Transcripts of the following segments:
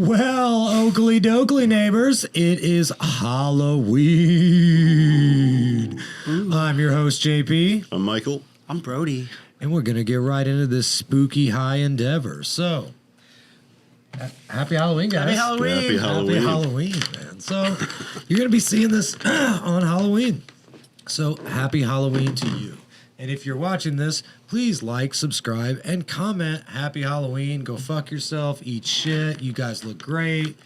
Well, Oakley Dokley neighbors, it is Halloween. I'm your host, JP. I'm Michael. I'm Brody. And we're going to get right into this spooky high endeavor. So, happy Halloween, guys. Happy Halloween. Happy Halloween. Happy Halloween, man. So, you're going to be seeing this on Halloween. So, happy Halloween to you. And if you're watching this, please like, subscribe, and comment. Happy Halloween. Go fuck yourself. Eat shit. You guys look great.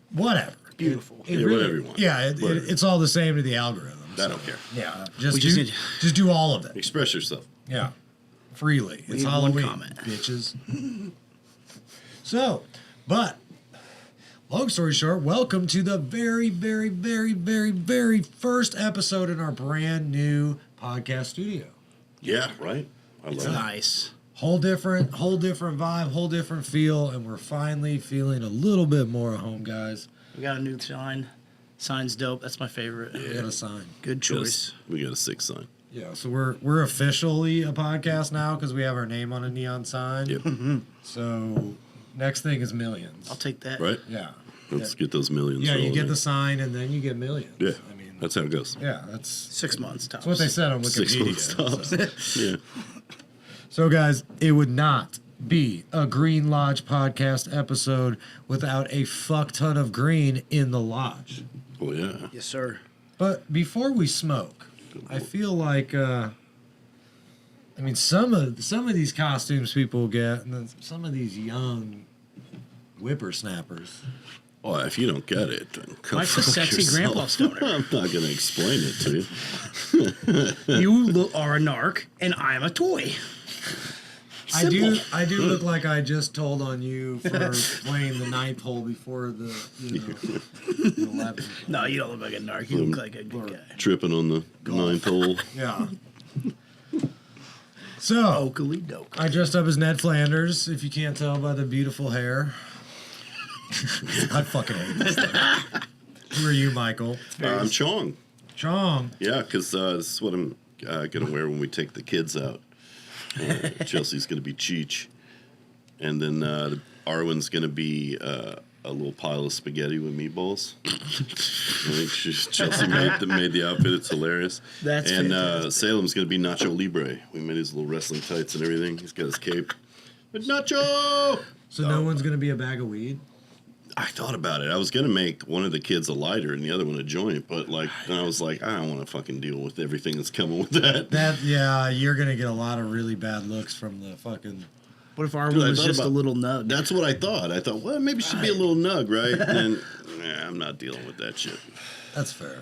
Whatever. Beautiful. Whatever you want. Yeah, Whatever. It's all the same to the algorithm. I don't care. Yeah, We just do all of it. Express yourself. Yeah, freely. We It's need Halloween, one comment. bitches. So, but long story short, welcome to the very, very, very, very, very first episode in our brand new podcast studio. Yeah, right? I It's love it. nice. Whole different vibe, whole different feel, and we're finally feeling a little bit more at home, guys. We got a new sign. Sign's dope. That's my favorite. We got a sign. Good choice. We got a 6 sign. Yeah, so we're officially a podcast now because we have our name on a neon sign. Yep. So next thing is millions. I'll take that. Right? Yeah. Let's get those millions. Yeah, you rolling get in. the sign and then you get millions. Yeah. I mean, That's how it goes. yeah, that's 6 months tops. what they said on 6 Wikipedia. months tops. So. Yeah. So, guys, it would not be a Green Lodge podcast episode without a fuck ton of green in the lodge. Well, yeah. Yes, sir. But before we smoke, I feel like, I mean, some of these costumes people get, and then some of these young whippersnappers. Well, if you don't get it, then come Mike's a fuck sexy yourself. grandpa stoner. I'm not going to explain it to you. You are a narc, and I'm a toy. Simple. I do look like I just told on you for playing the 9th hole before the 11th. No, you don't look like a narc. You look like a good guy. Tripping on the 9th hole. Yeah. So, Oakley doke. I dressed up as Ned Flanders, if you can't tell by the beautiful hair. I fucking hate this thing. Who are you, Michael? I'm Chong. Chong. Yeah, because this is what I'm going to wear when we take the kids out. Chelsea's going to be Cheech. And then Arwen's going to be a little pile of spaghetti with meatballs. I think Chelsea made the outfit. It's hilarious. That's and fantastic. Salem's going to be Nacho Libre. We made his little wrestling tights and everything. He's got his cape. But Nacho! So no one's going to be a bag of weed? I thought about it. I was going to make one of the kids a lighter and the other one a joint. But then I was like, I don't want to fucking deal with everything that's coming with that. Yeah, you're going to get a lot of really bad looks from the fucking... What if our Dude, one I was thought just a about- little nug? That's what I thought. I thought, well, maybe it should be a little nug, right? And then, I'm not dealing with that shit. That's fair.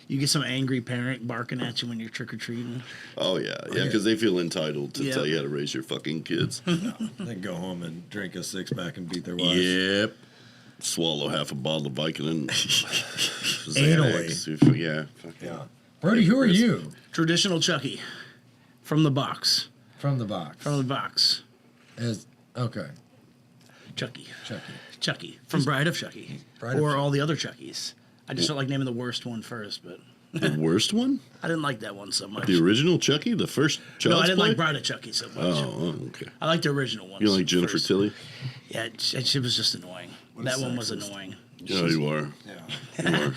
You get some angry parent barking at you when you're trick-or-treating. Oh, yeah. Yeah, because they feel entitled to Yeah. tell you how to raise your fucking kids. Then go home and drink a 6-pack and beat their wives. Yep. Swallow half a bottle of Vicodin. Anally. Xanax. Yeah. Fucking. Yeah. Brody, who are you? Traditional Chucky. From the box. From the box. From the box. Okay. Chucky. Chucky. Chucky. From Bride of Chucky. Bride of or Chucky. all the other Chuckies. I just don't like naming the worst one first, but The worst one? I didn't like that one so much. The original Chucky? The first Child's No, I didn't Play? like Bride of Chucky so much. Oh, okay. I like the original one. You don't like Jennifer Tilly? Yeah, she was just annoying. That one was sexist. annoying. Yeah, you are. Yeah. You are.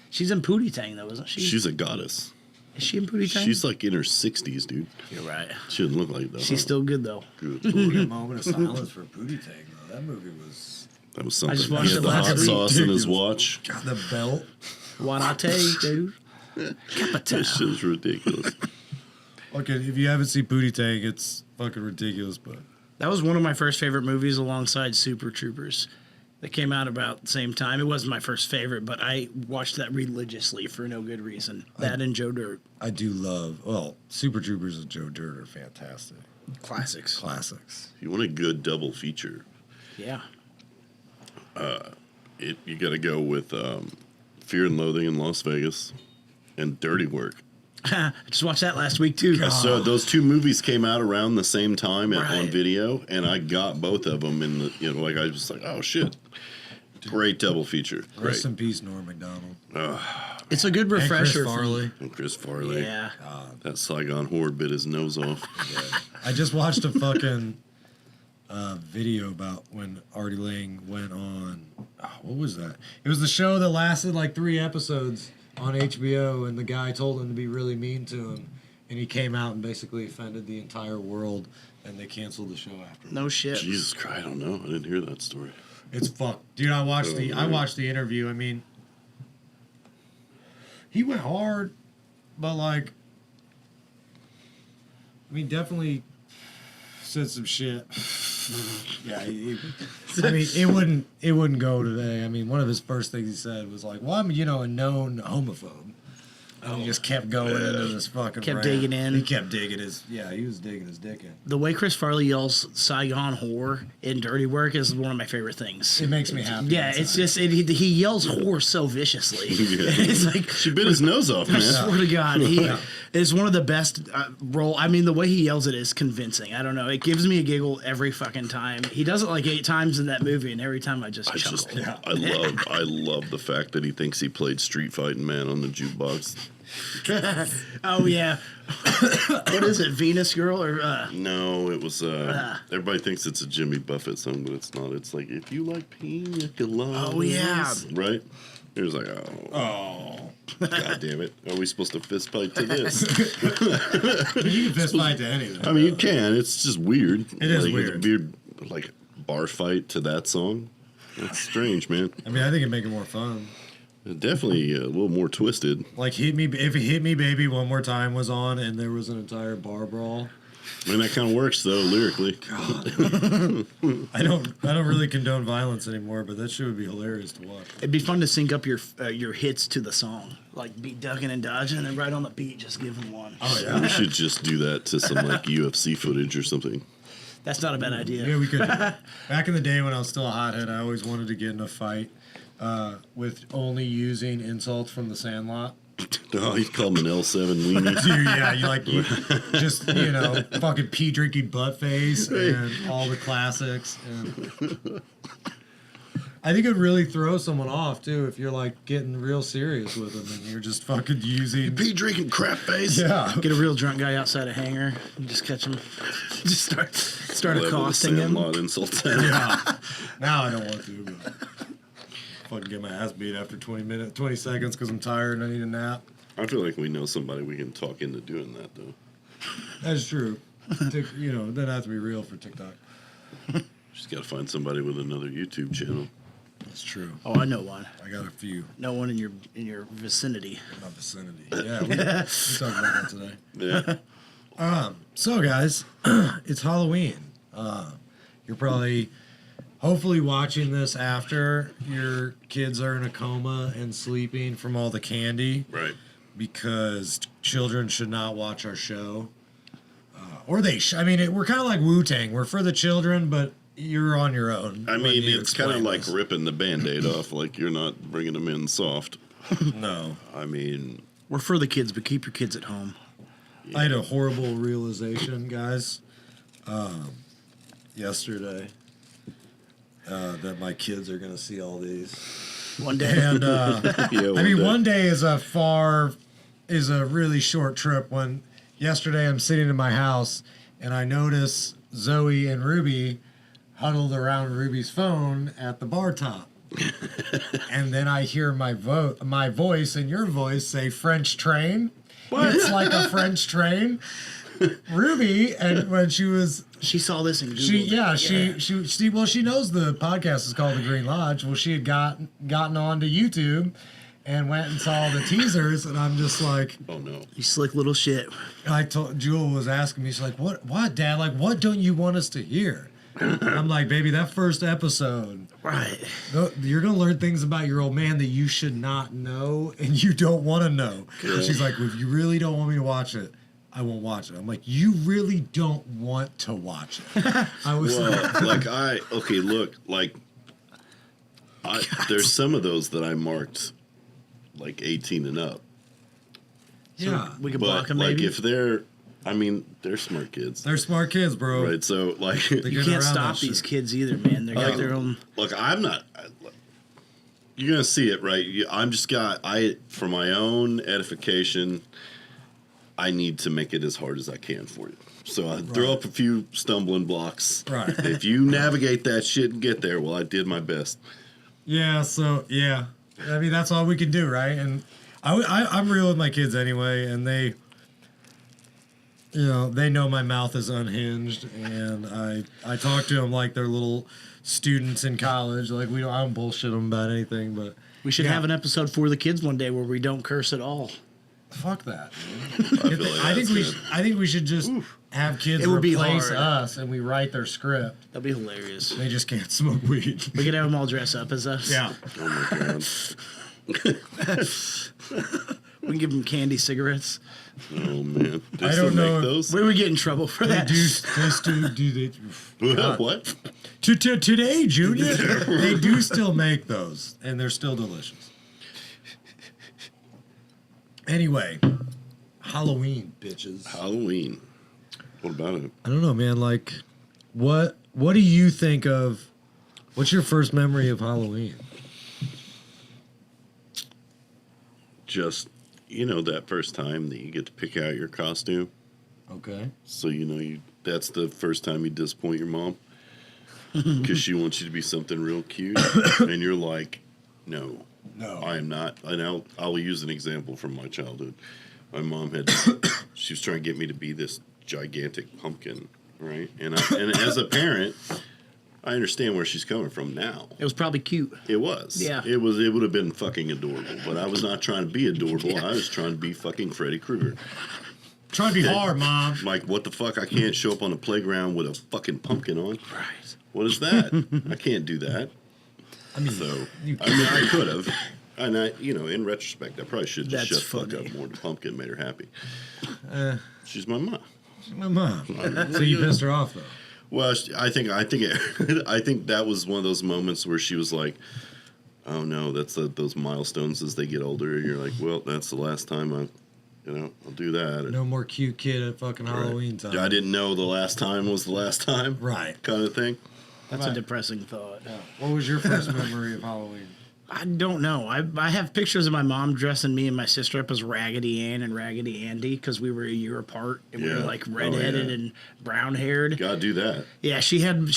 She's in Pootie Tang, though, isn't she? She's a goddess. Is she in Pootie Tang? She's like in her 60s, dude. You're right. She doesn't look like that. She's still good, though. Good A Lord. moment of silence for Booty Tang, though. That movie was... That was something. just watched He had it the last hot week. sauce in his watch. God, the belt. Wanate, dude. Capital. That shit's ridiculous. Okay, if you haven't seen Booty Tang, it's fucking ridiculous, but... That was one of my first favorite movies alongside Super Troopers. That came out about the same time. It wasn't my first favorite, but I watched that religiously for no good reason. That and Joe Dirt. I do love... Well, Super Troopers and Joe Dirt are fantastic. Classics. Classics. If you want a good double feature, Yeah. you got to go with Fear and Loathing in Las Vegas and Dirty Work. I just watched that last week, too. So those two movies came out around the same time on Right. video, and I got both of them. And like I was like, oh shit, great double feature. Great. Rest in peace, Norm Macdonald. It's a good And refresher. Chris Farley. And Chris Farley. Yeah. That Saigon whore bit his nose off. I just watched a fucking video about when Artie Lang went on. Oh, what was that? It was the show that lasted like 3 episodes on HBO, and the guy told him to be really mean to him, and he came out and basically offended the entire world, and they canceled the show after. No shit. Jesus Christ, I don't know. I didn't hear that story. It's fucked, dude. I watched the interview. I mean, he went hard, but like, I mean, definitely said some shit. Yeah, I mean, it wouldn't go today. I mean, one of his first things he said was like, "Well, I'm a known homophobe." And he just kept going into this fucking Kept rant. digging in. He kept digging he was digging his dick in. The way Chris Farley yells Saigon whore in Dirty Work is one of my favorite things. It makes me happy. Yeah, inside. it's just he yells whore so viciously. Yeah. It's like She bit his nose off, I man. swear to God, he is one of the best role. I mean, the way he yells it is convincing. I don't know. It gives me a giggle every fucking time. He does it like 8 times in that movie, and every time I just chuckle. I love the fact that he thinks he played Street Fighting Man on the jukebox. Oh yeah, what is it, Venus Girl or? No, it was. Everybody thinks it's a Jimmy Buffett song, but it's not. It's like, if you like pina coladas. Oh, yeah. Right? It was like, God damn it. Are we supposed to fist fight to this? You can fist fight to anything. I mean, you can. It's just weird. It is like, weird. It's a weird, like, bar fight to that song. That's strange, man. I mean, I think it'd make it more fun. Definitely a little more twisted. Like if Hit Me Baby One More Time was on and there was an entire bar brawl. I mean, that kind of works, though, lyrically. God. I don't really condone violence anymore, but that shit would be hilarious to watch. It'd be fun to sync up your hits to the song, like be ducking and dodging, and then right on the beat, just give them one. Oh yeah. We should just do that to some, like, UFC footage or something. That's not a bad idea. Yeah, we could. Back in the day when I was still a hothead, I always wanted to get in a fight with only using insults from the Sandlot. Oh, he'd call him an L7 weenie. Dude, yeah, you just fucking pee drinking butt face and all the classics. And I think it'd really throw someone off too if you're like getting real serious with them and you're just fucking using. Pee drinking crap face. Yeah. Get a real drunk guy outside a hangar, and just catch him, just start accosting him. Sandlot insults. Yeah. Now I don't want to, but fucking get my ass beat after 20 seconds because I'm tired and I need a nap. I feel like we know somebody we can talk into doing that, though. That's true. That has to be real for TikTok. Just got to find somebody with another YouTube channel. That's true. Oh, I know one. I got a few No one in your vicinity. in my vicinity. Yeah, we talked about that today. Yeah. So, guys, it's Halloween. You're probably, hopefully, watching this after your kids are in a coma and sleeping from all the candy. Right. Because children should not watch our show. Or they I mean, we're kind of like Wu-Tang. We're for the children, but you're on your own. I mean, it's kind of explain like this. ripping the Band-Aid off. Like, you're not bringing them in soft. No. I mean... We're for the kids, but keep your kids at home. Yeah. I had a horrible realization, guys, yesterday, that my kids are going to see all these. One day. And, Yeah, I mean, day. one day is a really short trip. When yesterday I'm sitting in my house and I notice Zoe and Ruby huddled around Ruby's phone at the bar top. And then I hear my voice and your voice say French train. What? It's like a French train. Ruby, and when She saw this and Googled she knows the podcast is called The Green Lodge. Well, she had gotten onto YouTube and went and saw the teasers, and I'm just like, Oh, no. You slick little shit. I told Jewel was asking me, she's like, what, Dad? Like, what don't you want us to hear? I'm like, baby, that first episode, Right. you're gonna learn things about your old man that you should not know and you don't want to know. Good. She's like, if you really don't want me to watch it, I won't watch it. I'm like, you really don't want to watch it. I was there's some of those that I marked like 18 and up. yeah, We could block But them, like maybe. if they're smart kids. they're smart kids, bro. Right, so like They You get can't around stop that these shit. kids either, man. They got their own. look, you're gonna see it, right? For my own edification, I need to make it as hard as I can for you. So I throw up a few stumbling blocks. Right. If you navigate that shit and get there, well, I did my best. Yeah, so, yeah. I mean, that's all we can do, right? And I'm real with my kids anyway, and they, you know, they know my mouth is unhinged, and I talk to them like they're little students in college. Like, I don't bullshit them about anything, but... We should have an episode for the kids one day where we don't curse at all. Fuck that. I I think we should just have kids It would be replace hard. us, and we write their script. That'd be hilarious. They just can't smoke weed. We could have them all dress up as us. Yeah. Oh my god. We can give them candy cigarettes. Oh man. They I still don't know. make those? We would get in trouble for They that. do they? What? Today, Junior, they do still make those, and they're still delicious. Anyway, Halloween, bitches. Halloween. What about it? I don't know, man. Like, what do you think of? What's your first memory of Halloween? Just, you know, that first time that you get to pick out your costume. Okay. So, you know, that's the first time you disappoint your mom. Because she wants you to be something real cute. And you're like, no, I am not. And I'll use an example from my childhood. My mom she was trying to get me to be this gigantic pumpkin, right? And as a parent, I understand where she's coming from now. It was probably cute. It was. Yeah. It would have been fucking adorable. But I was not trying to be adorable. Yeah. I was trying to be fucking Freddy Krueger. Trying to be hard, Mom. Like, what the fuck? I can't show up on the playground with a fucking pumpkin on. Right. What is that? I can't do that. I mean, I could have. And in retrospect, I probably should just That's shut the fuck funny. up more. The pumpkin made her happy. She's my mom. my mom. So you pissed her off, though. Well, I think that was one of those moments where she was like, "Oh no, that's those milestones as they get older." And you're like, "Well, that's the last time I'll do that." No more cute kid at fucking Halloween time. I didn't know the last time was the last time. Right. Kind of thing. That's Right. a depressing thought. Yeah. What was your first memory of Halloween? I don't know. I have pictures of my mom dressing me and my sister up as Raggedy Ann and Raggedy Andy because we were a year apart and we were Yeah. like redheaded and brown haired. Gotta do that. Yeah,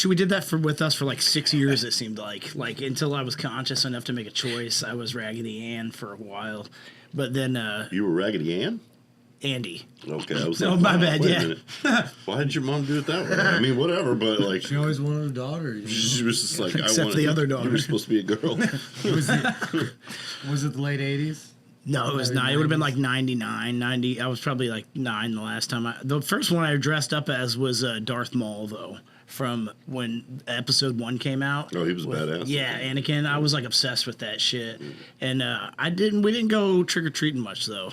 we did that with us for like 6 years. It seemed like until I was conscious enough to make a choice. I was Raggedy Ann for a while, but then You were Raggedy Ann? Andy. Okay, I was No, like, my wow, bad, wait a yeah. minute. Why did your mom do it that way? I mean, whatever, but like, She always wanted a daughter. You know? she was just like, Except the other You daughter. were supposed to be a girl. Was it the late 80s? No, it was not. It would have been like 99, 90. I was probably like 9 the last time. The first one I dressed up as was Darth Maul, though, from when episode 1 came out. Oh, he was badass. Yeah, Anakin. I was like obsessed with that shit. And we didn't go trick-or-treating much, though.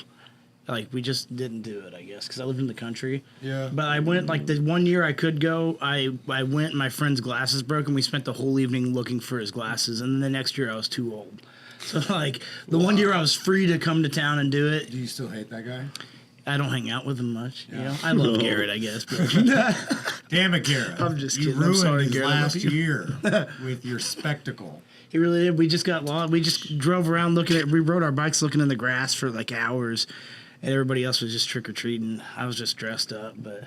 Like, we just didn't do it, I guess, because I lived in the country. Yeah. But I went, like, the one year I could go, I went and my friend's glasses broke, and we spent the whole evening looking for his glasses. And then the next year I was too old. So, like, the one year I was free to come to town and do it, Do you still hate that guy? I don't hang out with him much. You know, I love Garrett, I guess. But Damn it, Garrett. I'm just You kidding. I'm ruined sorry, his Garrett. I last love you. year with your spectacle. he really did. We just got lost. We just drove around we rode our bikes looking in the grass for like hours, and everybody else was just trick or treating. I was just dressed up, but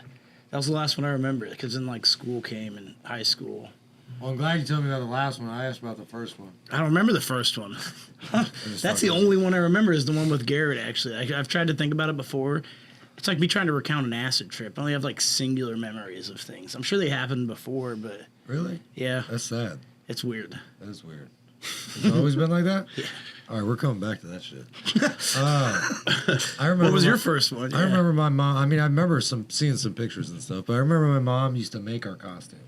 that was the last one I remember because then like school came in high school. Well, I'm glad you told me about the last one. I asked about the first one. I don't remember the first one. That's the only one I remember is the one with Garrett, actually. I've tried to think about it before. It's like me trying to recount an acid trip. I only have like singular memories of things. I'm sure they happened before, but Really? yeah, That's sad. it's weird. That is weird. It's always been like that? Yeah. All right, we're coming back to that shit. I remember. What was your first one? I remember my mom. I mean, I remember seeing some pictures and stuff, but I remember my mom used to make our costumes.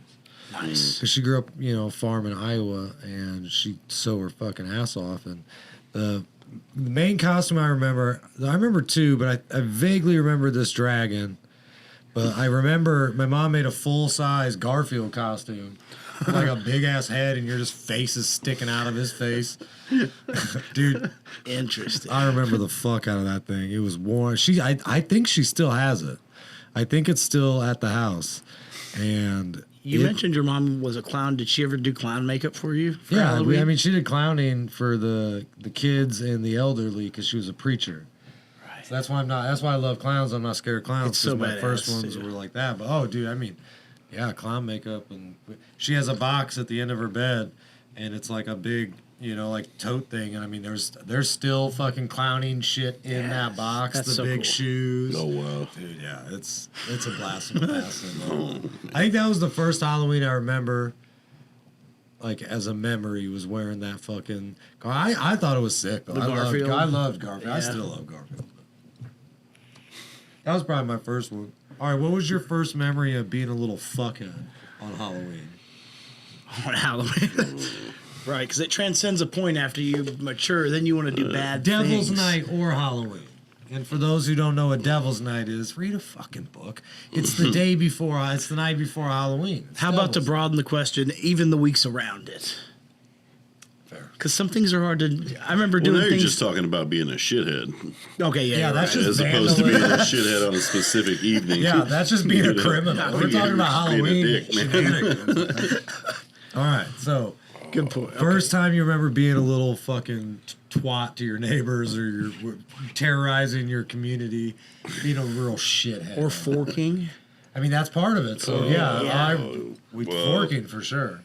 Nice. Because she grew up, farm in Iowa, and she'd sew her fucking ass off. And the main costume I remember two, but I vaguely remember this dragon. But I remember my mom made a full-size Garfield costume, with like a big-ass head, and your just face is sticking out of his face. Dude, Interesting. I remember the fuck out of that thing. It was worn. I think she still has it. I think it's still at the house. And You mentioned your mom was a clown. Did she ever do clown makeup for you? For yeah, Halloween? I mean, she did clowning for the kids and the elderly because she was a preacher. Right. So that's why I'm not. That's why I love clowns. I'm not scared of clowns. It's so my badass, first ones dude. were like that. But oh, dude, I mean, yeah, clown makeup, and she has a box at the end of her bed, and it's like a big, like tote thing. And I mean, there's still fucking clowning shit in that box. that's The so big cool. shoes. Oh wow. Dude, yeah, it's a blast from the past. I think that was the first Halloween I remember, like as a memory, was wearing that fucking. I thought it was sick though. The Garfield? I loved Garfield. I Yeah. still love Garfield. That was probably my first one. All right, what was your first memory of being a little fuckhead on Halloween? On Halloween. Right, because it transcends a point after you mature. Then you want to do bad Devil's things. Night or Halloween. And for those who don't know what Devil's Night is, read a fucking book. It's the day before. It's the night before Halloween. It's How about to Devil's broaden the question, even the weeks around it? Fair. Because some things are hard to. I remember Well, doing now you're things. just talking about being a shithead, Okay, yeah, Yeah, you're that's right. just as opposed to being a vandalism. shithead on a specific evening. Yeah, that's just being a Yeah. criminal. We're Yeah, talking about you're just being a Halloween dick, man. shenanigans. All right, so Good point. Okay. first time you remember being a little fucking twat to your neighbors or you're terrorizing your community, being a real shithead. Or forking. I mean, that's part of it. So yeah. we Well- forking for sure.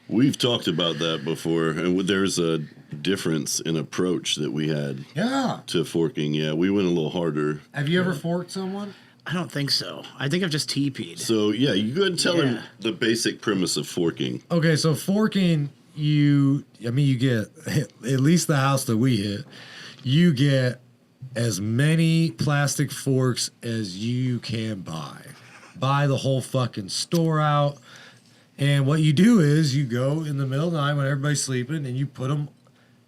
We've talked about that before, and there's a difference in approach that we had Yeah. to forking. Yeah, we went a little harder. Have you ever forked someone? I don't think so. I think I've just TP'd. So yeah, you go ahead and tell him Yeah. the basic premise of forking. Okay, so forking, you get, at least the house that we hit, you get as many plastic forks as you can buy. Buy the whole fucking store out. And what you do is you go in the middle of the night when everybody's sleeping and you put them,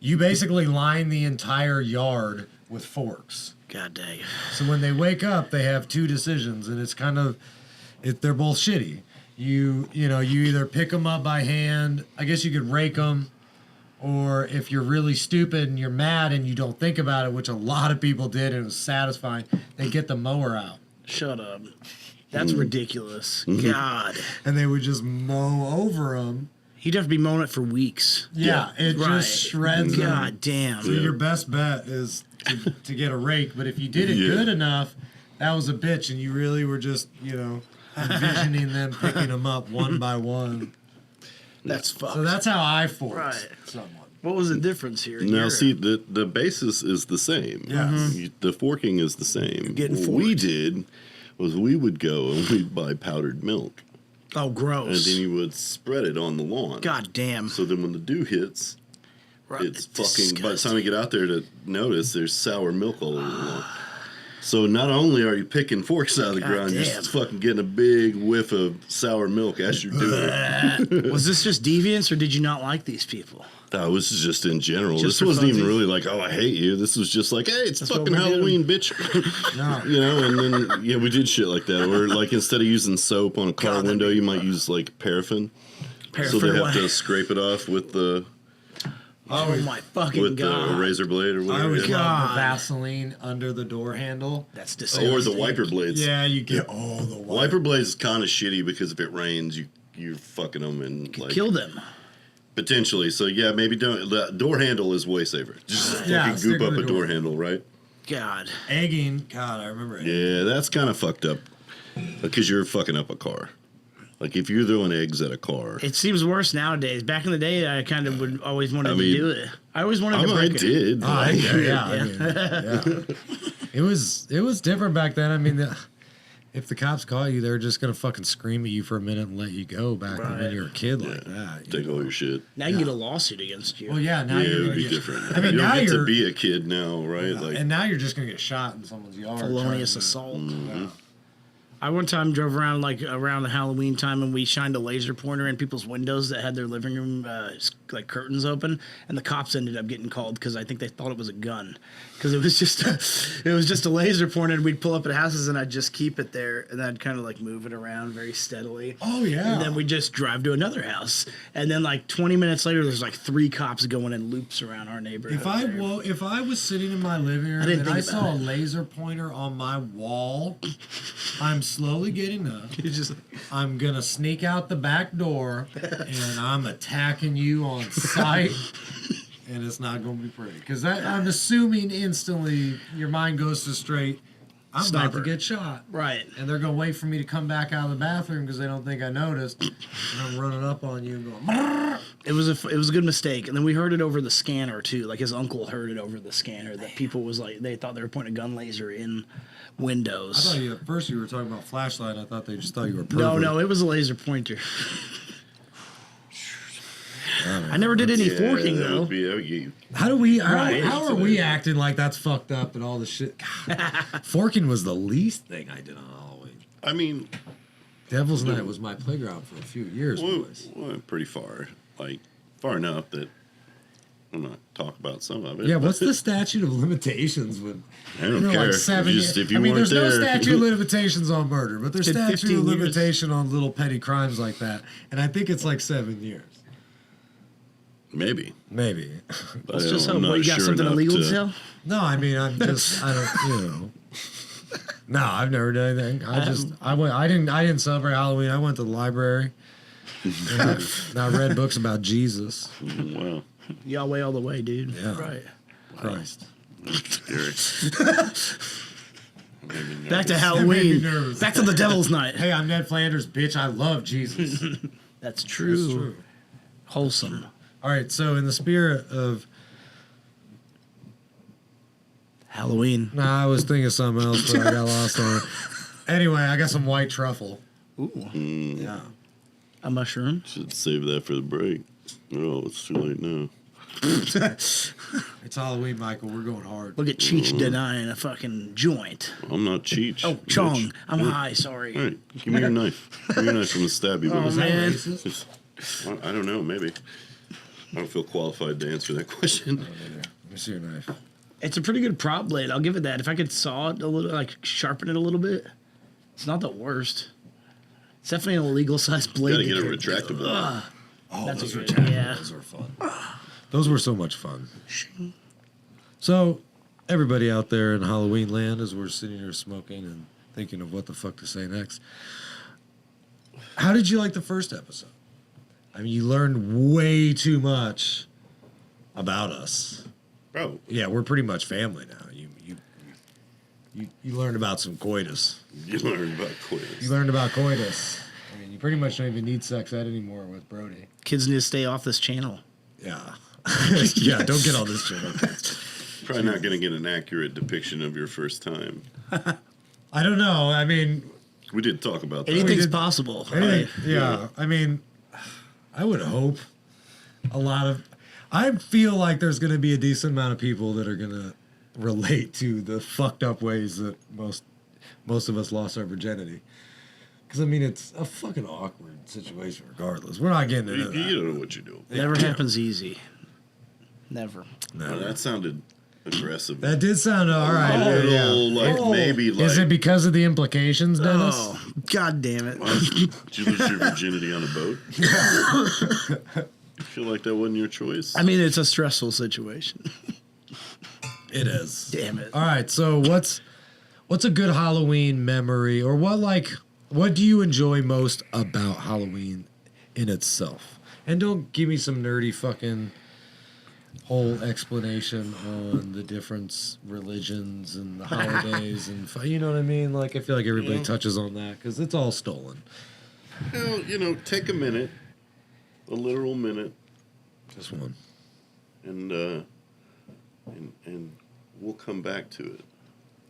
you basically line the entire yard with forks. God dang. So when they wake up, they have two decisions, and it's kind of, they're both shitty. You either pick them up by hand. I guess you could rake them, or if you're really stupid and you're mad and you don't think about it, which a lot of people did, and it was satisfying, they get the mower out Shut up. That's ridiculous. God. and they would just mow over them. You'd have to be mowing it for weeks. Yeah, it Right. just shreds them. God damn. So your best bet is to get a rake, but if you did it Yeah. good enough, that was a bitch, and you really were just, envisioning them picking them up one by one. That's fucked. So that's how I forced Right. someone. What was the difference here? Now, You're- see, the basis is the same. Yes. The forking is the same. Getting what we forked. did was we would go and we'd buy powdered milk, Oh, and gross. then you would spread it on the lawn. God damn. So then when the dew hits, Right. it's fucking. By the disgusting. time you get out there to notice, there's sour milk all over the lawn. So not only are you picking forks out of the God ground, you're damn. just fucking getting a big whiff of sour milk as you're doing it. Was this just deviance, or did you not like these people? That was just in general. Just This for wasn't even funsies? really like, oh, I hate you. This was just like, hey, it's That's what fucking we do. Halloween, bitch. No. And then, yeah, we did shit like that. Or, like, instead of using soap on a car God, window, you might use, like, paraffin. So they have to scrape it off with the Oh my fucking god. razor blade or I whatever. always yeah. love the God. Vaseline under the door handle. That's disgusting. Or the wiper blades. Yeah, you get the Wiper blades is kind of shitty because if it rains, you're fucking them and like Kill them. potentially. So yeah, maybe don't. The door handle is way safer. Just Yeah, fucking stick goop up with a the door door. handle, right? God. Egging. God, I remember it. Yeah, that's kind of fucked up because you're fucking up a car. Like if you're throwing eggs at a car. It seems worse nowadays. Back in the day, I kind of would always wanted I to mean, do it. I always wanted I to mean, I break it. did. Oh, I mean, yeah. It was different back then. I mean, if the cops caught you, they're just gonna fucking scream at you for a minute and let you go. Back when Right. you were a kid like that. Take all your shit. Now you can get a lawsuit against you. Well, yeah. Now Yeah, it you're would be gonna get- different. I mean, you now don't get to you're be a kid now, right? Like and now you're just gonna get shot in someone's yard. Felonious trying to- assault. Yeah. I one time drove around around the Halloween time, and we shined a laser pointer in people's windows that had their living room like curtains open, and the cops ended up getting called because I think they thought it was a gun, because it was just a laser pointer, and we'd pull up at houses, and I'd just keep it there, and I'd kind of like move it around very steadily. Oh yeah. And then we just drive to another house, and then like 20 minutes later, there's like 3 cops going in loops around our neighborhood. If I was sitting in my living room didn't and think I about saw a it. laser pointer on my wall, I'm slowly getting up. It's just I'm gonna sneak out the back door and I'm attacking you on sight. and it's not going to be pretty. Because I'm assuming instantly your mind goes to straight, I'm about Sniper. to get shot. Right. And they're going to wait for me to come back out of the bathroom because they don't think I noticed. And I'm running up on you and going, "Brrr." It was a good mistake, and then we heard it over the scanner too. Like his uncle heard it over the scanner that people was like they thought they were pointing a gun laser in windows. I thought at first you were talking about flashlight. I thought they just thought you were a No, pervert. no, it was a laser pointer. I never did any forking that though. would be, How do we? Right. How are we acting like that's fucked up and all the shit? God. Forking was the least thing I did on Halloween. I mean, Devil's Night was my playground for a few years, boys. went pretty far. Like, far enough that I'm not talk about some of it. Yeah, what's the statute of limitations when I don't you're care. like 7 Just years? if you I mean, weren't there's no there. statute of limitations on murder, but there's Did statute 15 of years. limitation on little petty crimes like that, and I think it's like 7 years, Maybe. maybe. Let's just I'm hope. not What, you got sure something enough illegal to to- tell? No, I mean, I don't. No, I've never done anything. I didn't celebrate Halloween. I went to the library. and I read books about Jesus. Wow. Yahweh all the way, dude. Yeah. Right. Christ. Scary. Made me Back to nervous. Halloween. nervous. Back to the Devil's Night. Hey, I'm Ned Flanders, bitch. I love Jesus. That's true. That's true. Wholesome. All right, so in the spirit of, Halloween. I was thinking of something else, but I got lost on it. Anyway, I got some white truffle. Ooh. Yeah. A mushroom. Should save that for the break. Oh, it's too late now. It's Halloween, Michael. We're going hard. Look at Cheech denying a fucking joint. I'm not Cheech. Oh, Chong. bitch. I'm Yeah. high, sorry. All right, give me your knife. Give me your knife. I'm gonna stab you. Oh, with it. man. Racist? Well, I don't know. Maybe. I don't feel qualified to answer that question. Let me see your knife. It's a pretty good prop blade. I'll give it that. If I could saw it a little, like sharpen it a little bit, it's not the worst. It's definitely an illegal size blade. Gotta get a to carry. retractable. Oh, That's those a were good- terrible. yeah. Those were fun. Those were so much fun. So, everybody out there in Halloween land, as we're sitting here smoking and thinking of what the fuck to say next, how did you like the first episode? I mean, you learned way too much about us. Oh, Yeah, we're pretty much family now. You learned about some coitus. you learned about You quiz. learned about coitus. I mean, you pretty much don't even need sex ed anymore with Brody. Kids need to stay off this channel. Yeah. Yeah, don't get on this channel. Probably not gonna get an accurate depiction of your first time. I don't know. I mean, We did talk about that. Anything's did- possible. Hey, Right? yeah. I mean, I would hope a lot of. I feel like there's going to be a decent amount of people that are going to relate to the fucked up ways that most of us lost our virginity. Because I mean, it's a fucking awkward situation, regardless. We're not getting into You that. don't know what you're doing. Never happens easy. Never. Oh, that sounded aggressive. That did sound all right. a yeah, little, yeah. like, maybe, like. Is it because of the implications, Dennis? Oh, God damn it. Did you lose your virginity on a boat? Feel like that wasn't your choice? I mean, it's a stressful situation. It is. Damn it. All right, so what's a good Halloween memory, or what do you enjoy most about Halloween in itself? And don't give me some nerdy fucking whole explanation on the different religions and the holidays and you know what I mean? Like I feel like everybody touches on that because it's all stolen. Well, take a minute, a literal minute, Just one. and we'll come back to it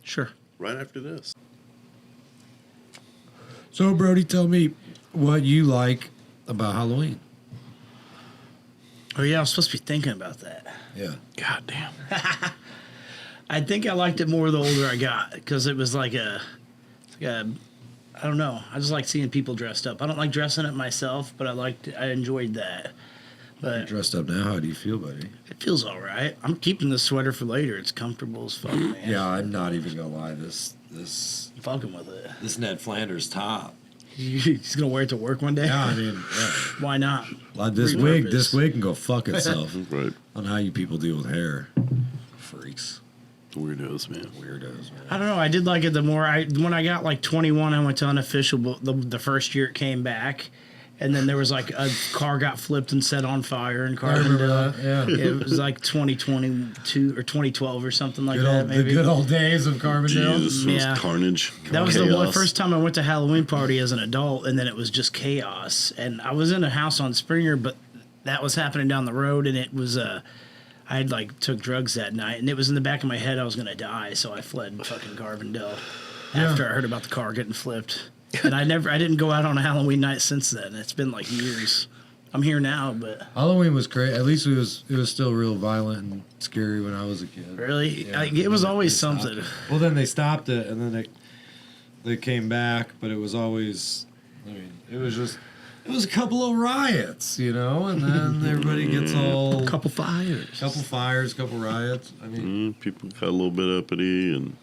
Sure. right after this. So Brody, tell me what you like about Halloween. Oh, yeah, I was supposed to be thinking about that. Yeah. God damn. I think I liked it more the older I got because it was like I don't know. I just like seeing people dressed up. I don't like dressing up myself, but I enjoyed that. But Dressed up now, how do you feel, buddy? it feels all right. I'm keeping the sweater for later. It's comfortable as fuck, man. Yeah, I'm not even gonna lie. This I'm fucking with it. this Ned Flanders top. He's gonna wear it to work one day. Yeah, I mean, yeah. Why not? Like this Repurpose. wig can go fuck itself Right. on how you people deal with hair. Freaks, Weirdos, man. weirdos, man. I don't know. I did like it when I got like 21. I went to unofficial the first year it came back, And then there was like a car got flipped and set on fire in I remember Carbondale. that. Yeah. It was like 2022 or 2012 or something like that. The Maybe. good old days of Carbondale. Jesus, it was Yeah. carnage. That was the chaos. first time I went to Halloween party as an adult, and then it was just chaos. And I was in a house on Springer, but that was happening down the road, and it was I had like took drugs that night, and it was in the back of my head I was gonna die, so I fled fucking Carbondale after I heard about the car getting flipped. And I didn't go out on a Halloween night since then. It's been like years. I'm here now, but Halloween was great. At least it was still real violent and scary when I was a kid. really, Yeah. it was always They stopped something. it. Well, then they stopped it, and then they came back, but it was always. I mean, it was a couple of riots, you know, and then everybody gets all Couple fires. couple fires, couple riots. I mean, People got a little bit uppity, and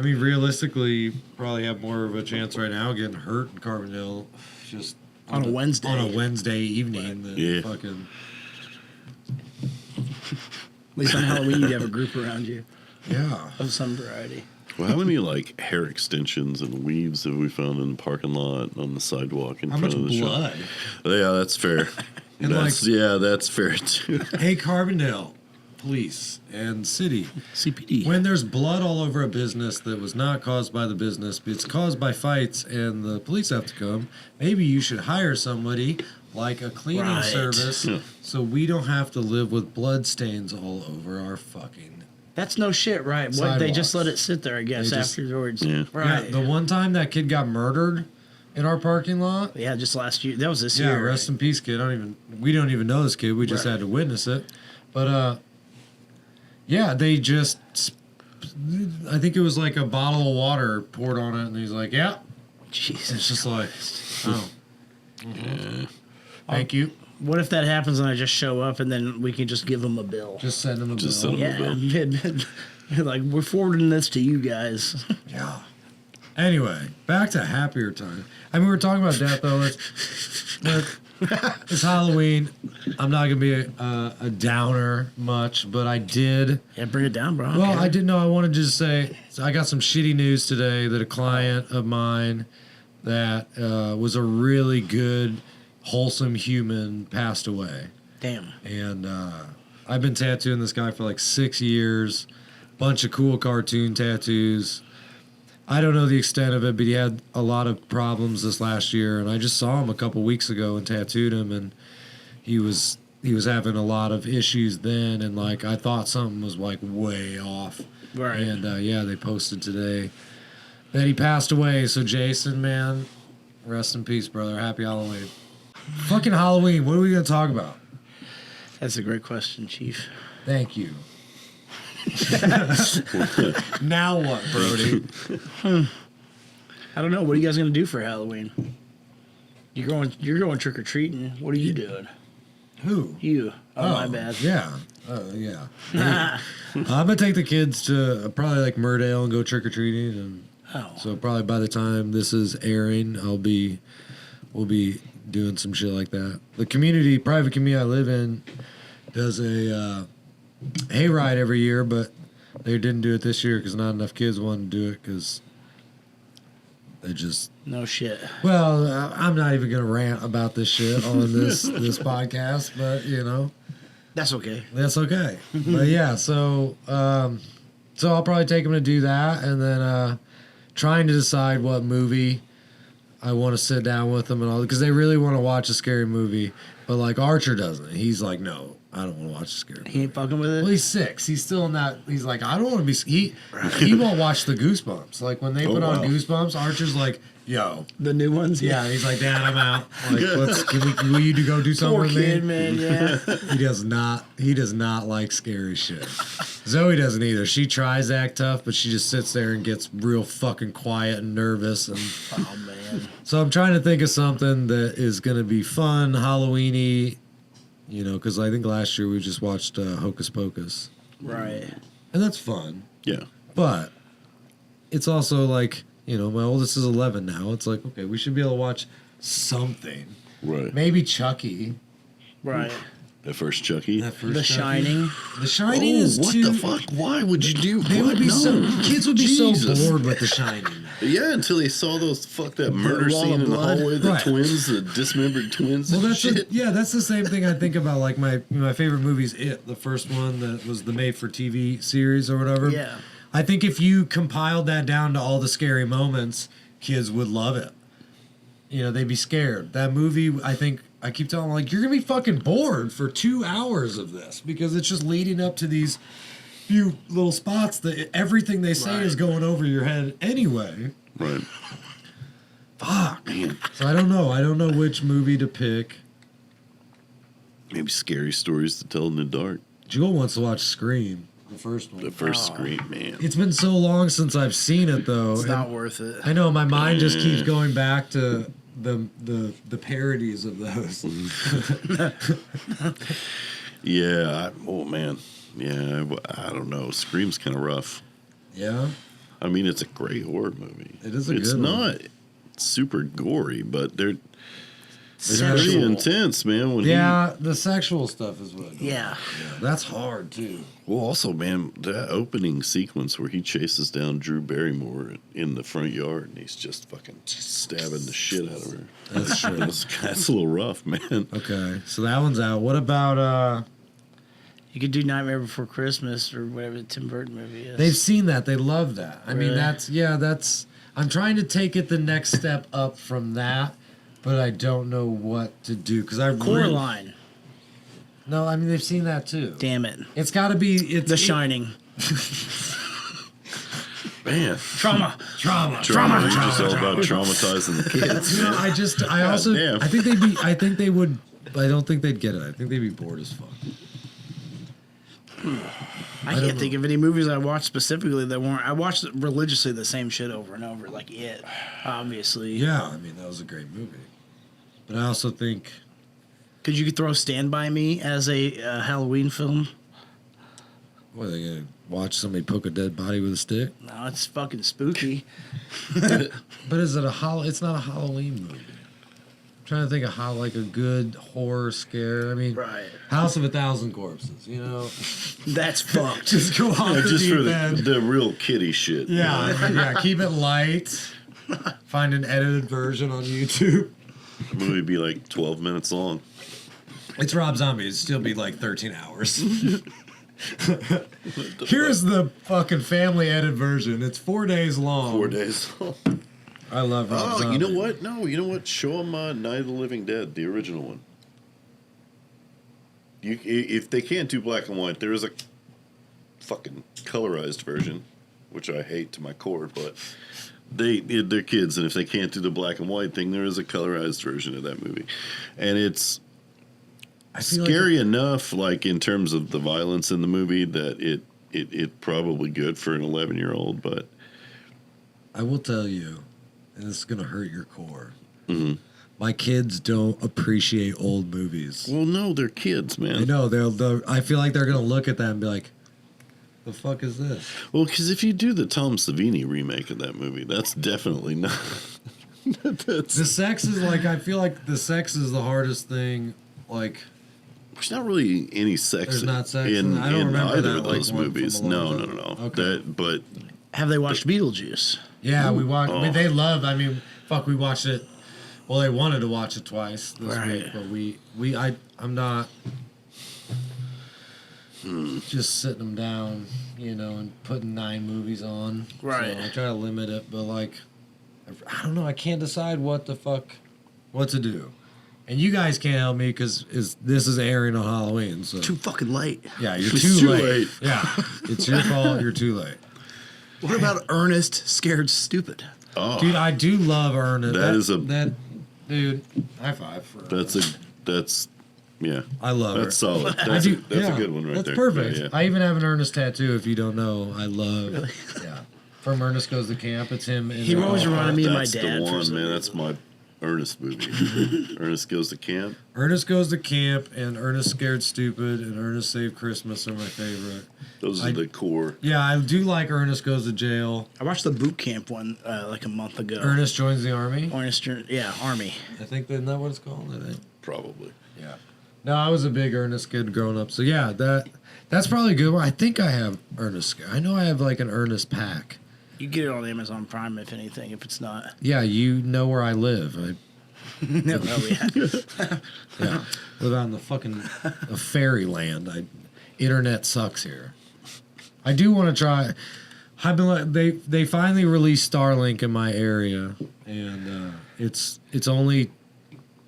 realistically, you probably have more of a chance right now getting hurt in Carbondale, just On a Wednesday. on a Wednesday evening than Yeah. fucking. At least on Halloween, you have a group around you Yeah. of some variety. well, how many like hair extensions and weaves have we found in the parking lot on the sidewalk in How front much of the blood? shop? Yeah, that's fair. And, That's fair too. Hey, Carbondale police and city. CPD. When there's blood all over a business that was not caused by the business, but it's caused by fights and the police have to come, maybe you should hire somebody like a cleaning Right. service Yeah. so we don't have to live with blood stains all over our fucking. That's no shit, right? What, they just Sidewalks. let it sit there, I guess, They just- afterwards. Yeah. Right. Yeah, the one time that kid got murdered in our parking lot. Yeah, just last year. That was this Yeah, year. rest in peace, kid. We don't even know this kid. We just Right. had to witness it. But yeah, they just. I think it was like a bottle of water poured on it, and he's like, "Yeah." Jesus. It's just like, oh, thank you. What if that happens and I just show up and then we can just give them a bill? Just send him a Just bill. send him- Yeah. Like, we're forwarding this to you guys. Yeah. Anyway, back to happier time. I mean, we were talking about death though. It's Halloween. I'm not gonna be a downer much, but I did. Yeah, bring it down, bro. Well, I didn't know. I wanted to just say so I got some shitty news today that a client of mine that was a really good, wholesome human passed away. Damn. And I've been tattooing this guy for like 6 years. Bunch of cool cartoon tattoos. I don't know the extent of it, but he had a lot of problems this last year. And I just saw him a couple weeks ago and tattooed him, and he was having a lot of issues then. And like I thought something was like way off. Right. And yeah, they posted today that he passed away. So Jason, man, rest in peace, brother. Happy Halloween. Fucking Halloween. What are we gonna talk about? That's a great question, Chief. Thank you. Now what, Brody? I don't know. What are you guys going to do for Halloween? You're going trick-or-treating. What are you doing? Who? You. Oh, my bad. Yeah. Yeah. I'm gonna take the kids to probably like Murdale and go trick or treating, and Oh. so probably by the time this is airing, we'll be doing some shit like that. The private community I live in, does a hayride every year, but they didn't do it this year because not enough kids wanted to do it because they just. No shit. Well, I'm not even gonna rant about this shit on this podcast, but you know. That's okay. That's okay. But yeah, so I'll probably take them to do that, and then trying to decide what movie I want to sit down with them and all, because they really want to watch a scary movie, but like Archer doesn't. He's like, no, I don't want to watch a scary movie. He ain't fucking with it? Well, he's 6. He's still in that. He's like, I don't want to be. He won't watch the Goosebumps. Like when they put on wow. Goosebumps, Archer's like, yo. The new ones? Yeah, he's like, Dad, I'm out. Like, will you go do something Poor with kid, me? man, yeah. He does not like scary shit. Zoe doesn't either. She tries to act tough, but she just sits there and gets real fucking quiet and nervous. And Oh, man. so I'm trying to think of something that is going to be fun, Halloween-y, you know, because I think last year we just watched Hocus Pocus. Right. And that's fun. Yeah. But it's also like, you know, my oldest is 11 now. It's like, okay, we should be able to watch something. Right. Maybe Chucky. Right. The first Chucky. That first The Chucky. Shining. The Shining is what too. the fuck? Why would you do? They would be kids would be Jesus. so bored with The Shining. Yeah, until they saw that murder wall scene of in the blood. hallway, the Right. twins, the dismembered twins. Well, and that's shit. that's the same thing I think about. Like my favorite movie's It, the first one that was the made-for-TV series or whatever. Yeah. I think if you compiled that down to all the scary moments, kids would love it. You know, they'd be scared. That movie, I think, I keep telling them, like, you're going to be fucking bored for 2 hours of this because it's just leading up to these few little spots that everything they say is going over your head anyway. Right. Fuck. Man, So I don't know. I don't know which movie to pick. maybe scary stories to tell in the dark. Joel wants to watch Scream, the first one. The first Scream, man. It's been so long since I've seen it, though. It's and not worth it. I know my mind just keeps going back to the parodies of those. Yeah. Oh man. Yeah. I don't know. Scream's kind of rough. Yeah. I mean, it's a great horror movie. It is a It's good one. not super gory, but it's Sexual. pretty intense, man. When Yeah, the sexual stuff is what. Yeah. That's hard too. Well, also, man, that opening sequence where he chases down Drew Barrymore in the front yard and he's just fucking stabbing the shit out of her. That's true. That's a little rough, man. Okay, so that one's out. What about You could do Nightmare Before Christmas or whatever the Tim Burton movie is. they've seen that. They love that. I mean, Really? that's I'm trying to take it the next step up from that, but I don't know what to do because I Coraline. No, I mean they've seen that too. Damn it. It's got to be The Shining. Man. Trauma. trauma. You're just all about traumatizing the kids. You know, I also damn. I think they would. I don't think they'd get it. I think they'd be bored as fuck. I can't think of any movies I watched specifically that weren't. I watched religiously the same shit over and over, like It, obviously. Yeah, I mean that was a great movie, but I also think Because you could throw Stand By Me as a Halloween film. what are they gonna watch somebody poke a dead body with a stick? No, it's fucking spooky. But is it It's not a Halloween movie. I'm trying to think of how like a good horror scare. I mean, Right. House of a Thousand Corpses. You know, That's fucked. just go off the Just for deep end. the real kiddie shit. Yeah. Keep it light. Find an edited version on YouTube. The movie would be like 12 minutes long. It's Rob Zombie. It'd still be like 13 hours. Here's the fucking family edit version. It's 4 days long. 4 days. I love Rob Oh, Zombie. you know what? No, you know what? Show them Night of the Living Dead, the original one. If they can't do black and white, there is a fucking colorized version, which I hate to my core, but they're kids, and if they can't do the black and white thing, there is a colorized version of that movie, and it's I feel scary enough, like in terms of the violence in the movie, that it probably good for an 11-year-old, but I will tell you, and this is gonna hurt your core. Mhm. My kids don't appreciate old movies. well, no, they're kids, man. I know they'll. I feel like they're gonna look at that and be like, "The fuck is this?" Well, because if you do the Tom Savini remake of that movie, that's definitely not. That's The sex is like. I feel like the sex is the hardest thing. Like, there's not really any sex. There's not sex in, in- I don't in remember either that, of like, those one from movies. a long No. time. Okay. That, but Have they watched Beetlejuice? yeah, we watched. Oh. They love. I mean, fuck, we watched it. Well, they wanted to watch it twice this Right. week, but I'm not just sitting them down, you know, and putting 9 movies on. Right. So I try to limit it, but like, I don't know. I can't decide what to do. And you guys can't help me because this is airing on Halloween. So Too fucking late. yeah, you're It's too, too late. late. Yeah, it's your fault. You're too late. What about Ernest Scared Stupid? oh, Dude, I do love Ernest. That is a- dude. High five for that's yeah. I love That's her. solid. I That's, do, that's yeah, a good one right that's there. perfect. Yeah, yeah. I even have an Ernest tattoo. If you don't know, I love. Yeah, from Ernest Goes to Camp. It's him. In He always reminded me of my That's dad. the for one, some man. reason. That's my Ernest movie. Ernest Goes to Camp. Ernest Goes to Camp and Ernest Scared Stupid and Ernest Saved Christmas are my favorite. Those are I- the core. Yeah, I do like Ernest Goes to Jail. I watched the boot camp one like a month ago. Ernest Joins the Army. Army. I think isn't that what it's called? I think. Probably. Yeah. No, I was a big Ernest kid growing up. So yeah, that's probably a good one. I think I have Ernest. I know I have like an Ernest pack. You get it on Amazon Prime, if anything. If it's not, Yeah, you know where I live. no, yeah. Yeah, live out in the fucking fairyland. Internet sucks here. I do want to try. I've been they finally released Starlink in my area, and it's only,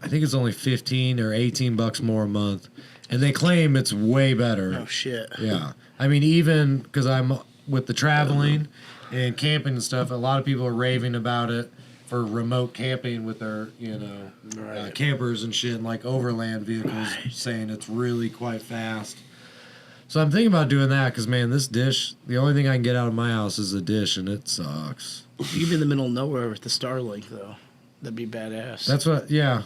I think it's only $15 or $18 more a month, and they claim it's way better. Oh shit. Yeah, I mean, even because I'm with the traveling and camping and stuff, a lot of people are raving about it for remote camping with their campers and shit, and like overland vehicles, saying it's really quite fast. So I'm thinking about doing that because, man, this dish, the only thing I can get out of my house is a dish, and it sucks. You could be in the middle of nowhere with the Starlink, though. That'd be badass. That's what, yeah.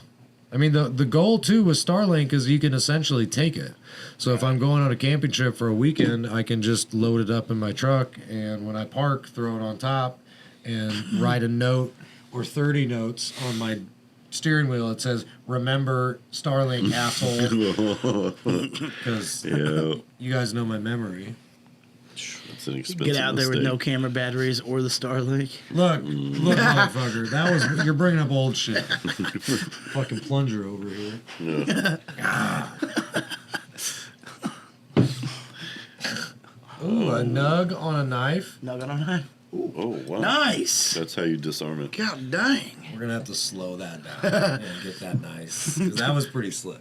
I mean, the goal, too, with Starlink is you can essentially take it. So if I'm going on a camping trip for a weekend, I can just load it up in my truck, and when I park, throw it on top and write a note or 30 notes on my steering wheel. It says, "Remember Starlink, asshole." Because you guys know my memory. It's an expensive Get out there with mistake. no camera batteries or the Starlink. Look, motherfucker. That was, you're bringing up old shit. Fucking plunger over here. Yeah. Ooh, a nug on a knife. Nugget on high. Oh, wow. Nice. That's how you disarm it. God dang. We're gonna have to slow that down and get that nice, because that was pretty slick.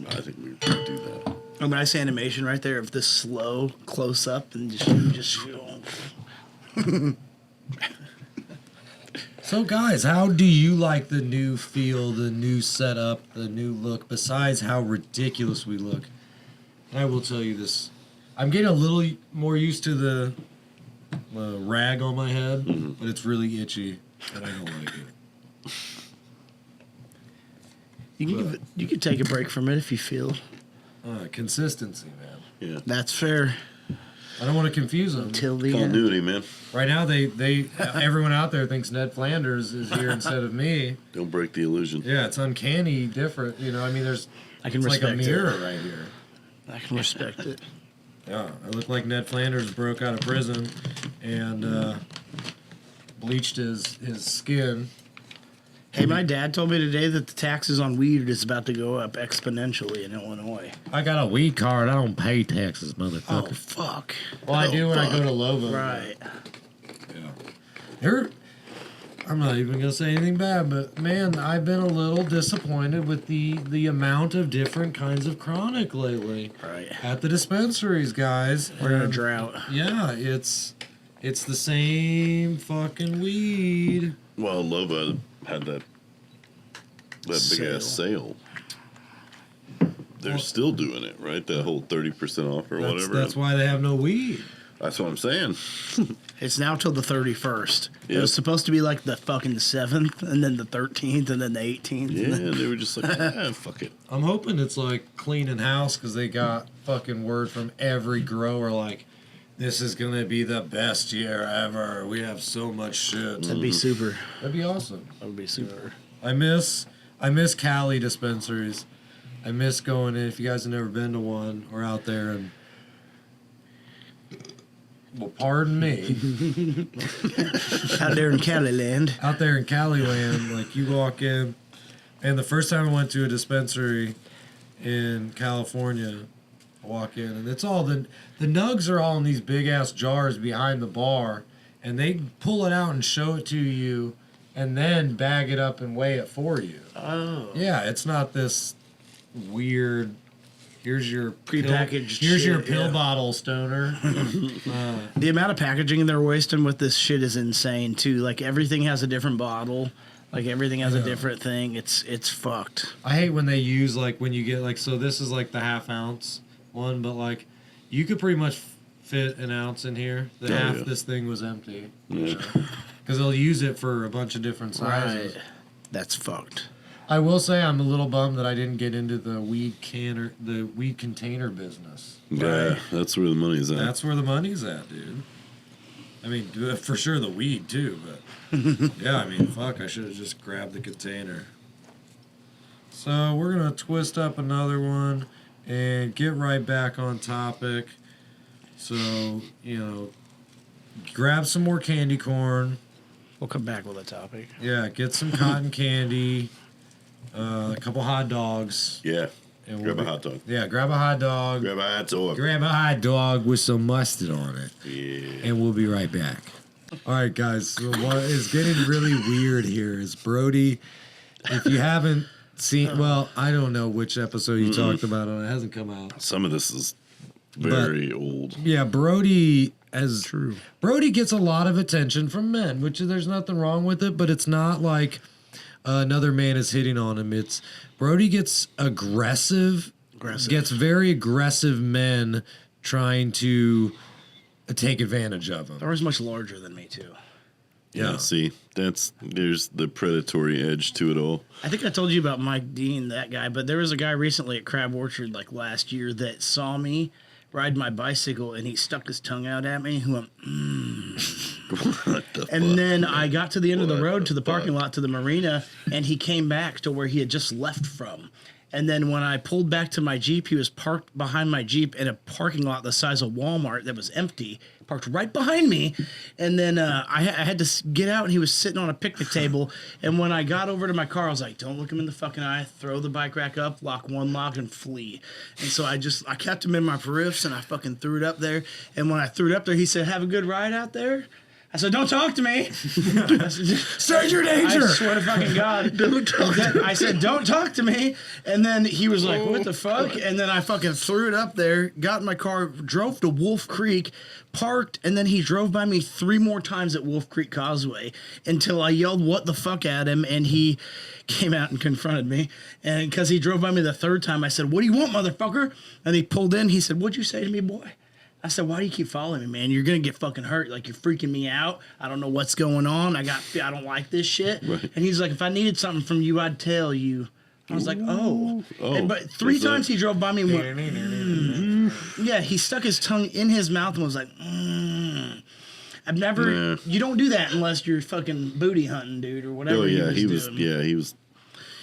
I think we could do that. A nice animation right there of this slow close up and just So, guys, how do you like the new feel, the new setup, the new look? Besides how ridiculous we look, and I will tell you this: I'm getting a little more used to the rag on my head, but it's really itchy, and I don't like it. you can take a break from it if you feel. Consistency, man. Yeah. That's fair. I don't want to confuse them. Till the end. Continuity, man. Right now, they everyone out there thinks Ned Flanders is here instead of me. Don't break the illusion. Yeah, it's uncanny different. You know, I mean, I can it's like a respect mirror it. right here. I can respect it. Yeah, I look like Ned Flanders broke out of prison and bleached his skin. Hey, my dad told me today that the taxes on weed is about to go up exponentially in Illinois. I got a weed card. I don't pay taxes, Oh, motherfucker. fuck. Well, I do when I go to Lovo. Right. Yeah. I'm not even gonna say anything bad, but man, I've been a little disappointed with the amount of different kinds of chronic lately Right. at the dispensaries, guys. We're in a And, drought. yeah, it's the same fucking weed. Well, Lova had that big ass sale. They're still doing it, right? That whole 30% off or whatever. That's why they have no weed. That's what I'm saying. It's now till the 31st. It Yep. was supposed to be like the fucking 7th, and then the 13th, and then the 18th. Yeah, And then, they were just like, fuck it. I'm hoping it's like cleaning house because they got fucking word from every grower like, this is gonna be the best year ever. We have so much shit. that'd be super. That'd be awesome. That would be super. I miss Cali dispensaries. I miss going in. If you guys have never been to one or out there, and well, pardon me, Out there in Cali land. out there in Cali land, like you walk in, and the first time I went to a dispensary in California, I walk in, and it's all the nugs are all in these big ass jars behind the bar, and they pull it out and show it to you, and then bag it up and weigh it for you. Oh. Yeah, it's not this weird. Here's your Prepackaged Here's your shit, pill yeah. bottle, stoner. The amount of packaging they're wasting with this shit is insane, too. Like, everything has a different bottle. Like, everything has a different thing. It's fucked. I hate when they use like when you get like, so this is like the half ounce one, but like you could pretty much fit an ounce in here. The Oh, half yeah. this thing was empty. Yeah. Because they'll use it for a bunch of different sizes. Right. That's fucked. I will say I'm a little bummed that I didn't get into the weed container business. Yeah, that's where the money's at. That's where the money's at, dude. I mean, for sure the weed too, but yeah, I mean, fuck, I should have just grabbed the container. So we're gonna twist up another one and get right back on topic. So, grab some more candy corn. We'll come back with a topic. Yeah, get some cotton candy, a couple hot dogs. Yeah. And Grab a hot dog. Yeah, grab a hot dog. Grab a hot dog. Grab a hot dog with some mustard on it. Yeah. And we'll be right back. All right, guys. So what is getting really weird here is Brody, if you haven't seen, well, I don't know which episode you talked about it. It hasn't come out. Some of this is very old. Yeah, Brody Brody gets a lot of attention from men, which there's nothing wrong with it, but it's not like another man is hitting on him. It's Brody gets aggressive, gets very aggressive men trying to take advantage of him. They're always much larger than me too. Yeah, see, there's the predatory edge to it all. I think I told you about Mike Dean, that guy, but there was a guy recently at Crab Orchard like last year that saw me ride my bicycle and he stuck his tongue out at me. Who went, What the and fuck? then I got to the end of the What road the to the parking lot to the marina, and he came back to where he had just left from. And then when I pulled back to my Jeep, he was parked behind my Jeep in a parking lot the size of Walmart that was empty, parked right behind me. And then I had to get out, and he was sitting on a picnic table. And when I got over to my car, I was like, don't look him in the fucking eye, throw the bike rack up, lock one lock, and flee. And so I kept him in my periffs, and I fucking threw it up there. And when I threw it up there, he said, have a good ride out there. I said, don't talk to me. Stranger danger. I swear to fucking God. Don't talk to me. I said, don't talk to me. And then he was like, what the fuck? And then I fucking threw it up there, got in my car, drove to Wolf Creek, parked, and then he drove by me 3 more times at Wolf Creek Causeway until I yelled what the fuck at him, and he came out and confronted me. And because he drove by me the 3rd time, I said, what do you want, motherfucker? And he pulled in. He said, what'd you say to me, boy? I said, why do you keep following me, man? You're going to get fucking hurt. Like, you're freaking me out. I don't know what's going on. I don't like this shit. Right. And he's like, if I needed something from you, I'd tell you. I was like, oh. But 3 times he drove by me and went, yeah, he stuck his tongue in his mouth and was like, I've never, you don't do that unless you're fucking booty hunting, dude, or whatever. Oh, yeah, he was doing.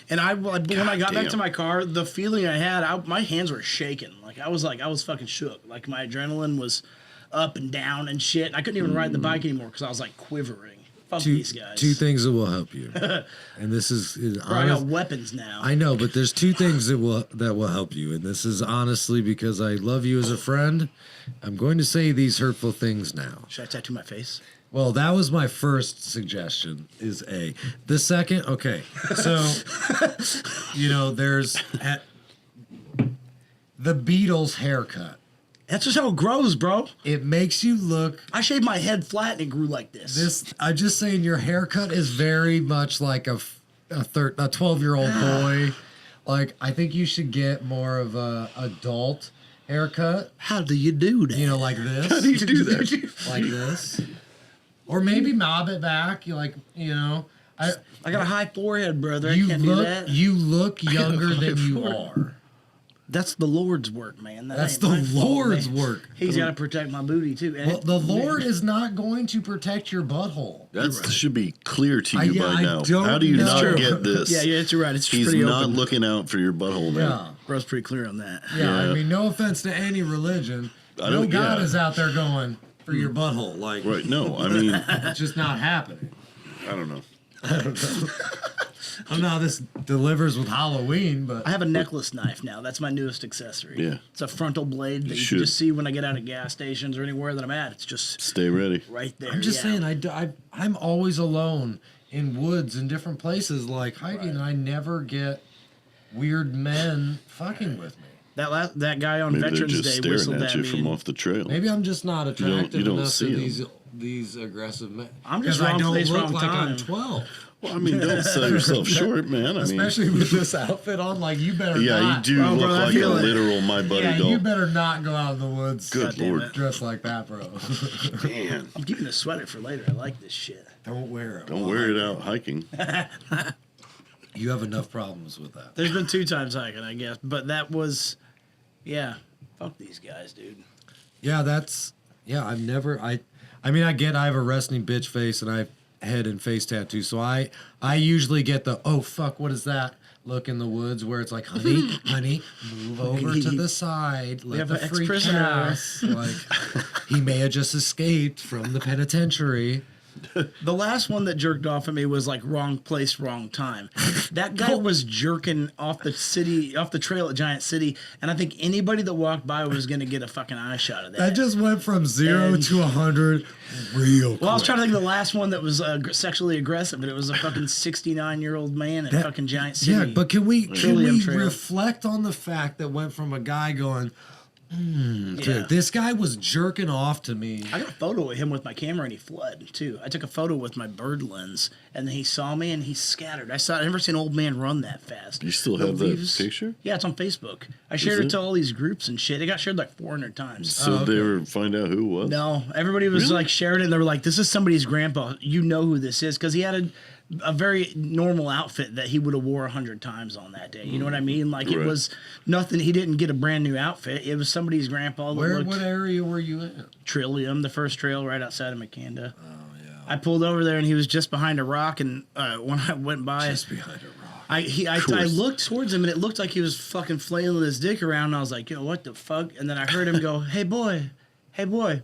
And when I got back to my car, the feeling I had, my hands were shaking. I was fucking shook. Like, my adrenaline was up and down and shit. And I couldn't even ride the bike anymore because I was like quivering. Fuck these guys. 2 things that will help you, and this is Bro, I got weapons now. I know, but there's 2 things that will help you, and this is honestly because I love you as a friend. I'm going to say these hurtful things now. Should I tattoo my face? Well, that was my first suggestion. Is A. The second, okay. So, there's the Beatles haircut. That's just how it grows, bro. It makes you look. I shaved my head flat and it grew like this. I'm just saying, your haircut is very much like a 12-year-old boy. Like, I think you should get more of a adult haircut. How do you do that? Like this. How do you do that? Like this. Or maybe mob it back. I got a high forehead, brother. I can't do that. You look younger than you are. That's the Lord's work, man. That's the Lord's work. He's got to protect my booty, too. Well, the Lord is not going to protect your butthole. That should be clear to you by now. don't How do you know. not get this? Yeah, it's right. It's He's pretty not open. looking out for your butthole, man. Yeah. Bro's pretty clear on that. Yeah, I Yeah. mean, no offense to any religion. I No don't- God yeah. is out there going for your butthole. Like, Right. No, I mean, it's just not happening. I don't know. I don't know how this delivers with Halloween, but I have a necklace knife now. That's my newest accessory. Yeah. It's a frontal blade that you should. can just see when I get out of gas stations or anywhere that I'm at. It's just Stay ready. right there. I'm just saying, I'm always alone in woods and different places like hiking, and I never get weird men fucking with me. That guy on Maybe they're Veterans just Day whistled staring at at you me. from off the trail. Maybe I'm just not attractive you don't enough see to 'em. these aggressive men. I'm just because I wrong don't place, look wrong like I'm time. 12. Well, I mean, don't sell yourself short, man. I mean, Especially with this outfit on, like, you better yeah, not. you do Oh, look bro, I like a feel it. literal My Buddy Yeah, doll. you better not go out in the woods. Good damn Lord. it. Dressed like that, bro. Man, I'm keeping a sweater for later. I like this shit. Don't wear it. don't wear it out hiking. You have enough problems with that. There's been 2 times hiking, I guess, but that was, yeah. Fuck these guys, dude. Yeah, I've never, I mean, I have a resting bitch face and I have head and face tattoos, so I usually get the, oh, fuck, what is that? look in the woods where it's like, honey, move over to the side. Let have the an freak ex-prisoner. pass. Like, he may have just escaped from the penitentiary. The last one that jerked off at me was like wrong place, wrong time. That guy was jerking off the trail at Giant City, and I think anybody that walked by was gonna get a fucking eye shot of that. That just went from 0 And- to 100 real quick. Well, I was trying to think of the last one that was sexually aggressive, but it was a fucking 69-year-old man at fucking Giant City. Yeah, but can we Trillium Trail. reflect on the fact that went from a guy going, to Yeah. this guy was jerking off to me. I got a photo of him with my camera and he fled too. I took a photo with my bird lens and then he saw me and he scattered. I've never seen an old man run that fast. You still The have that leaves- picture? Yeah, it's on Facebook. I shared it? it to all these groups and shit. It got shared like 400 times. So did they ever find out who it was? No, everybody was Really? like sharing it and they were like, this is somebody's grandpa. You know who this is. Because he had a very normal outfit that he would have wore 100 times on that day. You know what I mean? Like it Right. was nothing. He didn't get a brand new outfit. It was somebody's grandpa that What looked area were you in? Trillium, the first trail right outside of Macanda. Oh, yeah. I pulled over there and he was just behind a rock. And when I went by, Just behind a rock. I course. looked towards him and it looked like he was fucking flailing his dick around. And I was like, yo, what the fuck? And then I heard him go, hey boy, hey boy,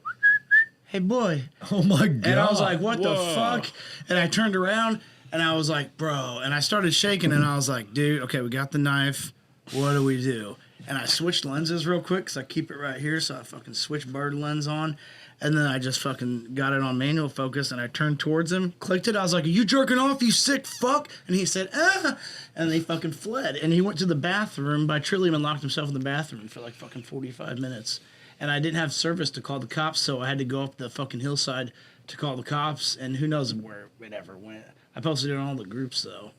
hey boy. Oh, my God. And I was like, what the Whoa. fuck? And I turned around and I was like, bro. And I started shaking and I was like, dude, okay, we got the knife. What do we do? And I switched lenses real quick because I keep it right here. So I fucking switched bird lens on. And then I just fucking got it on manual focus and I turned towards him, clicked it. I was like, are you jerking off, you sick fuck? And he said, ah. And he fucking fled. And he went to the bathroom by Trillium and locked himself in the bathroom for like fucking 45 minutes. And I didn't have service to call the cops, so I had to go up the fucking hillside to call the cops. And who knows where it ever went. I posted it on all the groups, though.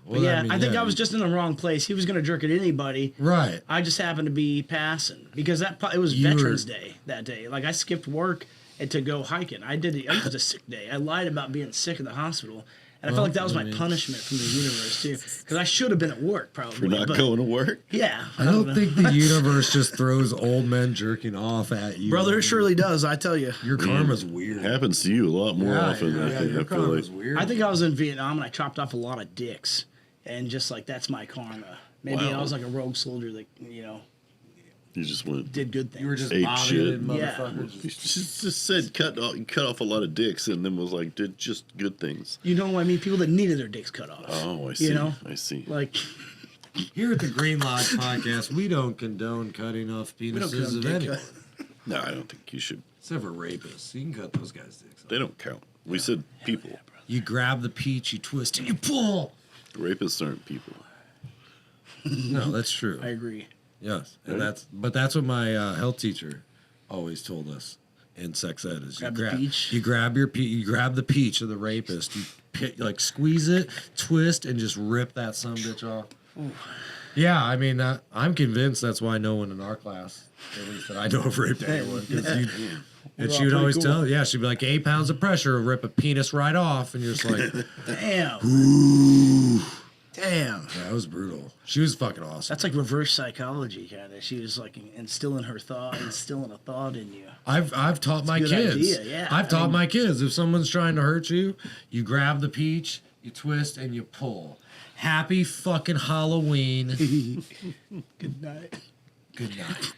But yeah, I think I was just in the wrong place. He was going to jerk at anybody. Right. I just happened to be passing because it was You were- Veterans Day that day. Like I skipped work and to go hiking. It was a sick day. I lied about being sick in the hospital, and I felt like that was my punishment from the universe too. Because I should have been at work probably. For not but- going to work? Yeah, I don't think the universe just throws old men jerking off at you. brother. It surely does. I tell you. Your karma's weird. Happens to you a lot more often than I your feel like. karma's weird. I think I was in Vietnam and I chopped off a lot of dicks, and just like that's my karma. Maybe I Wow. was like a rogue soldier that You just went. did good things. you were just Ape bobbing shit. and motherfuckers. You just said cut off a lot of dicks and then was like, did just good things. You know what I mean? People that needed their dicks cut off. Oh, I see. You know? I see. Like Here at the Green Lodge Podcast, we don't condone cutting off don't penises of condone dick anyone. No, I don't think you should. Except for rapists. You can cut those guys' dicks off. They don't count. We said people. You grab the peach, you twist, and you pull. Rapists aren't people. No, that's true. I agree. Yes, and Right. that's what my health teacher always told us in sex ed is Grab the peach. you grab you grab the peach of the rapist, you like squeeze it, twist, and just rip that son of a bitch off. Yeah, I mean, I'm convinced that's why no one in our class, at least that I know of, raped anyone. 'Cause and she would all always pretty cool. tell, yeah, she'd be like, 8 pounds of pressure will rip a penis right off, and you're just like, Damn. Damn. yeah, it was brutal. She was fucking awesome. That's like reverse psychology, kind of. She was like instilling a thought in you. I've taught my a good kids. idea, yeah. I've I taught mean- my kids. If someone's trying to hurt you, you grab the peach, you twist, and you pull. Happy fucking Halloween. Good night. Good night.